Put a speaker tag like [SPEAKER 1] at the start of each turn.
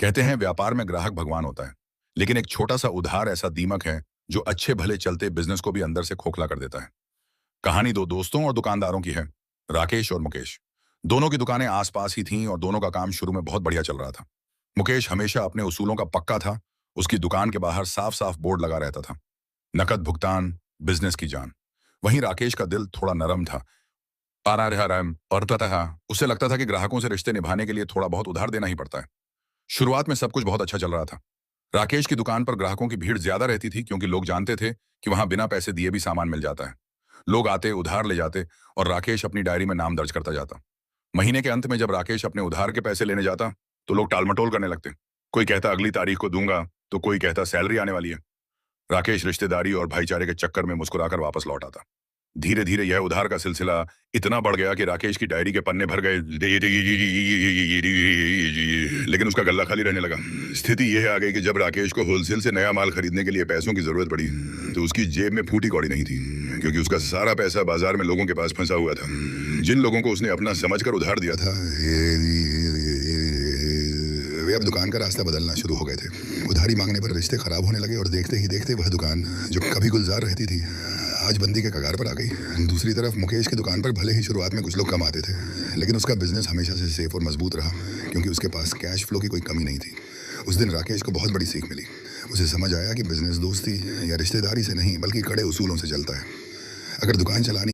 [SPEAKER 1] कहते हैं व्यापार में ग्राहक भगवान होता है, लेकिन एक छोटा सा उधार ऐसा दीमक है जो अच्छे भले चलते बिजनेस को भी अंदर से खोखला कर देता है। कहानी दो दोस्तों और दुकानदारों की है, राकेश और मुकेश। दोनों की दुकानें आसपास ही थीं और दोनों का काम शुरू में बहुत बढ़िया चल रहा था। मुकेश हमेशा अपने उसूलों का पक्का था। उसकी दुकान के बाहर साफ साफ बोर्ड लगा रहता था, नकद भुगतान, बिजनेस की जान। वहीं राकेश का दिल थोड़ा नरम था, आराम और तथा उसे लगता था कि ग्राहकों से रिश्ते निभाने के लिए थोड़ा बहुत उधार देना ही पड़ता है। शुरुआत में सब कुछ बहुत अच्छा चल रहा था। राकेश की दुकान पर ग्राहकों की भीड़ ज्यादा रहती थी क्योंकि लोग जानते थे कि वहां बिना पैसे दिए भी सामान मिल जाता है। लोग आते, उधार ले जाते और राकेश अपनी डायरी में नाम दर्ज करता जाता। महीने के अंत में जब राकेश अपने उधार के पैसे लेने जाता तो लोग टालमटोल करने लगते। कोई कहता अगली तारीख को दूंगा, तो कोई कहता सैलरी आने वाली है। राकेश रिश्तेदारी और भाईचारे के चक्कर में मुस्कुराकर वापस लौट आता। धीरे धीरे यह उधार का सिलसिला इतना बढ़ गया कि राकेश की डायरी के पन्ने भर गए, लेकिन उसका गल्ला खाली रहने लगा। स्थिति यह आ गई कि जब राकेश को होलसेल से नया माल खरीदने के लिए पैसों की जरूरत पड़ी तो उसकी जेब में फूटी कौड़ी नहीं थी, क्योंकि उसका सारा पैसा बाजार में लोगों के पास फंसा हुआ था, जिन लोगों को उसने अपना समझकर उधार दिया था। वे अब दुकान का रास्ता बदलना शुरू हो गए थे। उधारी मांगने पर रिश्ते खराब होने लगे और देखते ही देखते वह दुकान जो कभी गुलजार रहती थी आज बंदी के कगार पर आ गई। दूसरी तरफ मुकेश की दुकान पर भले ही शुरुआत में कुछ लोग कम आते थे, लेकिन उसका बिजनेस हमेशा से सेफ और मजबूत रहा, क्योंकि उसके पास कैश फ्लो की कोई कमी नहीं थी। उस दिन राकेश को बहुत बड़ी सीख मिली। उसे समझ आया कि बिजनेस दोस्ती या रिश्तेदारी से नहीं बल्कि कड़े उसूलों से चलता है। अगर दुकान चलानी